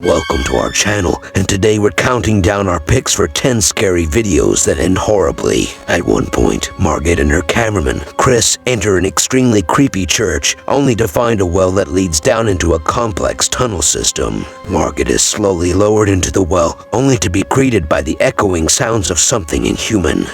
Welcome to our channel, and today we're counting down our picks for 10 scary videos that end horribly. At one point, Margaret and her cameraman, Chris, enter an extremely creepy church, only to find a well that leads down into a complex tunnel system. Margaret is slowly lowered into the well, only to be greeted by the echoing sounds of something inhuman.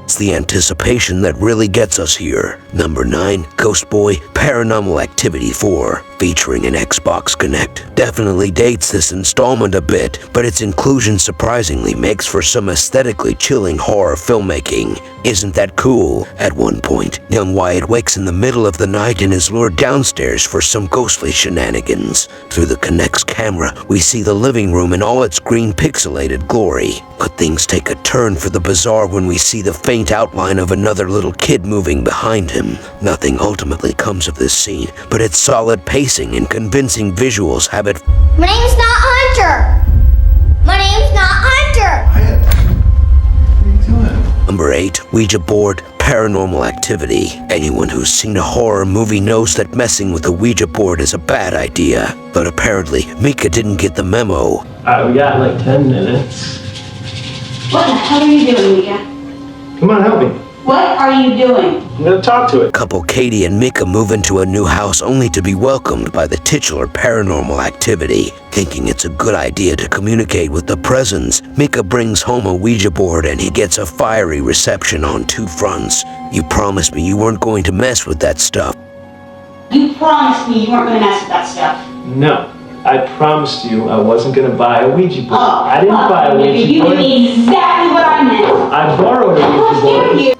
It's the anticipation that really gets us here. Number 9, Ghost Boy Paranormal Activity 4, featuring an Xbox Connect. Definitely dates this installment a bit, but its inclusion surprisingly makes for some aesthetically chilling horror filmmaking. Isn't that cool? At one point, young Wyatt wakes in the middle of the night and is lured downstairs for some ghostly shenanigans. Through the Connect's camera, we see the living room in all its green pixelated glory. But things take a turn for the bizarre when we see the faint outline of another little kid moving behind him. Nothing ultimately comes of this scene, but its solid pacing and convincing visuals have it. My name's not Hunter! My name's not Hunter! Wyatt, what are you doing? Number 8, Ouija Board Paranormal Activity. Anyone who's seen a horror movie knows that messing with a Ouija board is a bad idea. But apparently, Mika didn't get the memo. We got like 10 minutes. What the hell are you doing, Mika? Come on, help me. What are you doing? I'm gonna talk to it. Couple Katie and Mika move into a new house only to be welcomed by the titular Paranormal Activity. Thinking it's a good idea to communicate with the presence, Mika brings home a Ouija board and he gets a fiery reception on two fronts. You promised me you weren't going to mess with that stuff. You promised me you weren't going to mess with that stuff. No, I promised you I wasn't gonna buy a Ouija board. I didn't buy a Mika, Ouija you board. knew exactly what I meant. I borrowed a How Ouija dare board. you?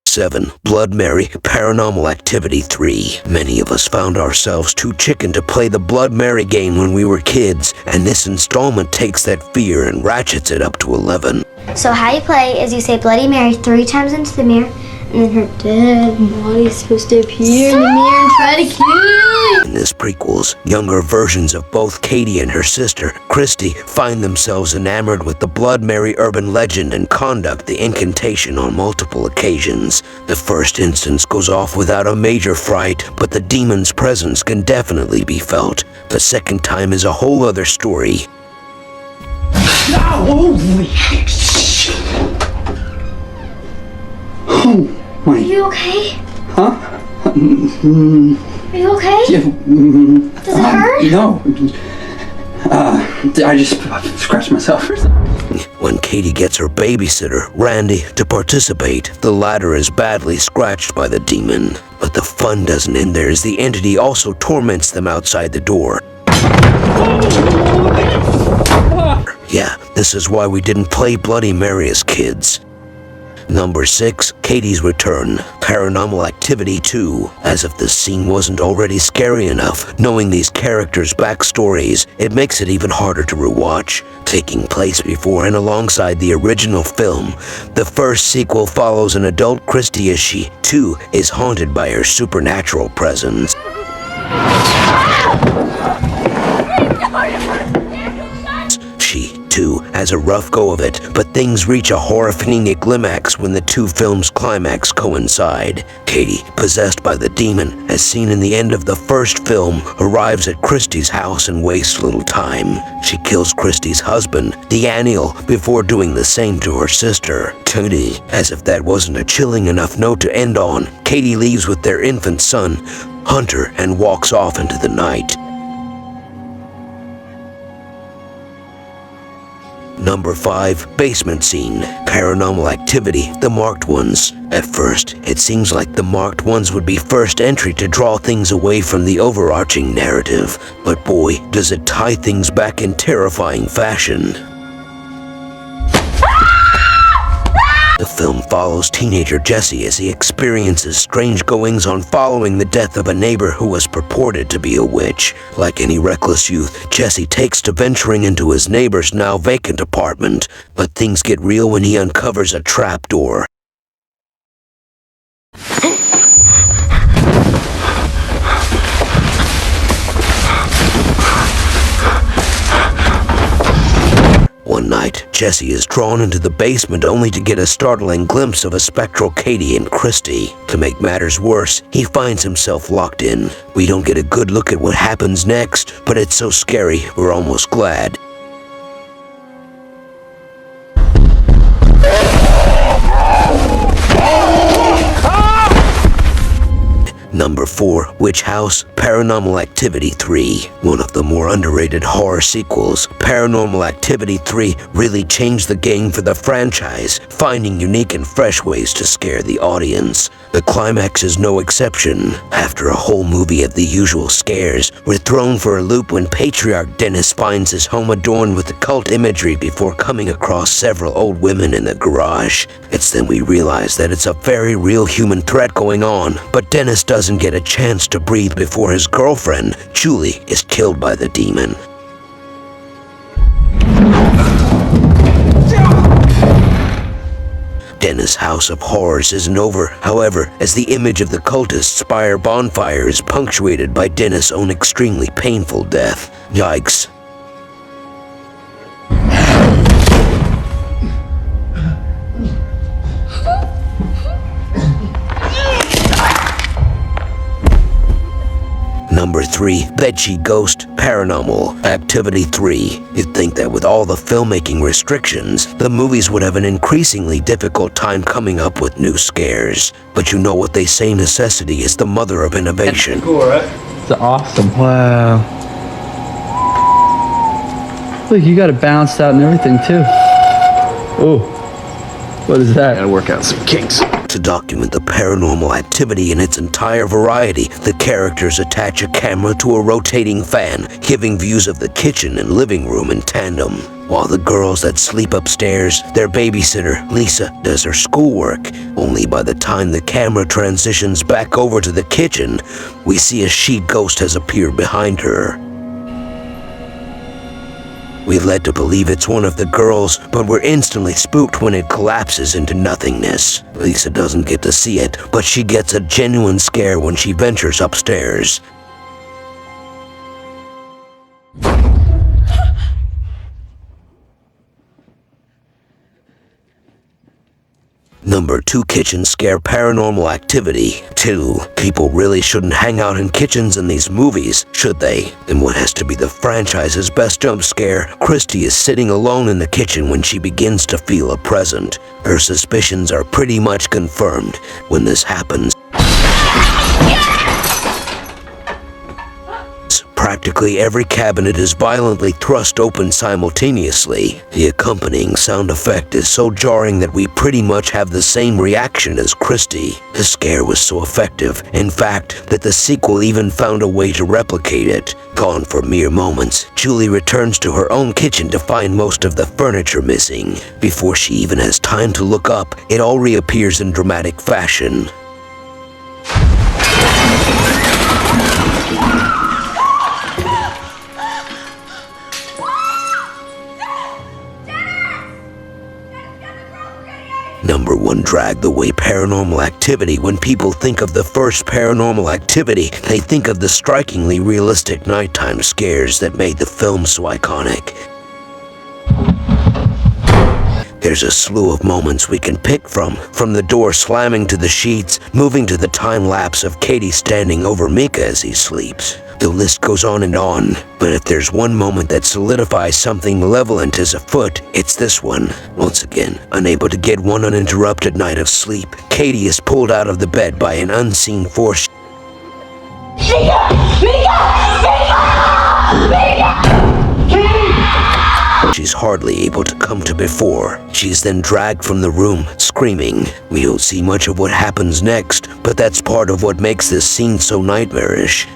Seven, Blood Mary Paranormal Activity 3. Many of us found ourselves too chicken to play the Blood Mary game when we were kids, and this installment takes that fear and ratchets it up to 11. So how you play is you say Bloody Mary 3 times into the mirror, and then her dead body's supposed to appear in the mirror and try to kill you. In this prequels, younger versions of both Katie and her sister, Christy, find themselves enamored with the Blood Mary urban legend and conduct the incantation on multiple occasions. The first instance goes off without a major fright, but the demon's presence can definitely be felt. The second time is a whole other story. Holy shit! Oh Are my... you okay? Huh? Are you okay? Yeah, Does it hurt? No. I just scratched myself or something. When Katie gets her babysitter, Randy, to participate, the latter is badly scratched by the demon. But the fun doesn't end there as the entity also torments them outside the door. Yeah, this is why we didn't play Bloody Mary as kids. Number 6, Katie's Return, Paranormal Activity 2. As if this scene wasn't already scary enough, knowing these characters' backstories, it makes it even harder to rewatch. Taking place before and alongside the original film, the first sequel follows an adult Christy as she, too, is haunted by her supernatural presence. She, too, has a rough go of it, but things reach a horrifying climax when the two films' climax coincide. Katie, possessed by the demon, as seen in the end of the first film, arrives at Christy's house and wastes little time. She kills Christy's husband, Daniel, before doing the same to her sister, Tony. As if that wasn't a chilling enough note to end on, Katie leaves with their infant son, Hunter, and walks off into the night. Number 5, basement scene, Paranormal Activity, The Marked Ones. At first, it seems like the Marked Ones would be first entry to draw things away from the overarching narrative, but boy, does it tie things back in terrifying fashion. The film follows teenager Jesse as he experiences strange goings-on following the death of a neighbor who was purported to be a witch. Like any reckless youth, Jesse takes to venturing into his neighbor's now vacant apartment, but things get real when he uncovers a trapdoor. One night, Jesse is drawn into the basement only to get a startling glimpse of a spectral Katie and Christy. To make matters worse, he finds himself locked in. We don't get a good look at what happens next, but it's so scary, we're almost glad. Number 4, Witch House, Paranormal Activity 3. One of the more underrated horror sequels, Paranormal Activity 3 really changed the game for the franchise, finding unique and fresh ways to scare the audience. The climax is no exception. After a whole movie of the usual scares, we're thrown for a loop when patriarch Dennis finds his home adorned with occult imagery before coming across several old women in the garage. It's then we realize that it's a very real human threat going on, but Dennis doesn't get a chance to breathe before his girlfriend, Julie, is killed by the demon. Dennis' House of Horrors isn't over, however, as the image of the cultist's spire bonfire is punctuated by Dennis' own extremely painful death. Yikes. Number 3, Bedsheet Ghost, Paranormal Activity 3. You'd think that with all the filmmaking restrictions, the movies would have an increasingly difficult time coming up with new scares. But you know what they say, necessity is the mother of innovation. Cool, right? It's awesome. Wow. Look, you got it balanced out and everything too. Oh, what is that? Gotta work out some kinks. To document the paranormal activity in its entire variety, the characters attach a camera to a rotating fan, giving views of the kitchen and living room in tandem. While the girls that sleep upstairs, their babysitter, Lisa, does her schoolwork. Only by the time the camera transitions back over to the kitchen, we see a sheet ghost has appeared behind her. We're led to believe it's one of the girls, but we're instantly spooked when it collapses into nothingness. Lisa doesn't get to see it, but she gets a genuine scare when she ventures upstairs. Number 2 kitchen scare, Paranormal Activity 2. People really shouldn't hang out in kitchens in these movies, should they? Then what has to be the franchise's best jump scare? Christy is sitting alone in the kitchen when she begins to feel a presence. Her suspicions are pretty much confirmed when this happens. Practically every cabinet is violently thrust open simultaneously. The accompanying sound effect is so jarring that we pretty much have the same reaction as Christy. The scare was so effective, in fact, that the sequel even found a way to replicate it. Gone for mere moments, Julie returns to her own kitchen to find most of the furniture missing. Before she even has time to look up, it all reappears in dramatic fashion. Number 1 drag the way Paranormal Activity. When people think of the first Paranormal Activity, they think of the strikingly realistic nighttime scares that made the film so iconic. There's a slew of moments we can pick from the door slamming to the sheets, moving to the time lapse of Katie standing over Mika as he sleeps. The list goes on, but if there's one moment that solidifies something malevolent is afoot, it's this one. Once again, unable to get one uninterrupted night of sleep, Katie is pulled out of the bed by an unseen force. She's she's hardly able to come to before. She is then dragged from the room, screaming. We don't see much of what happens next, but that's part of what makes this scene so nightmarish.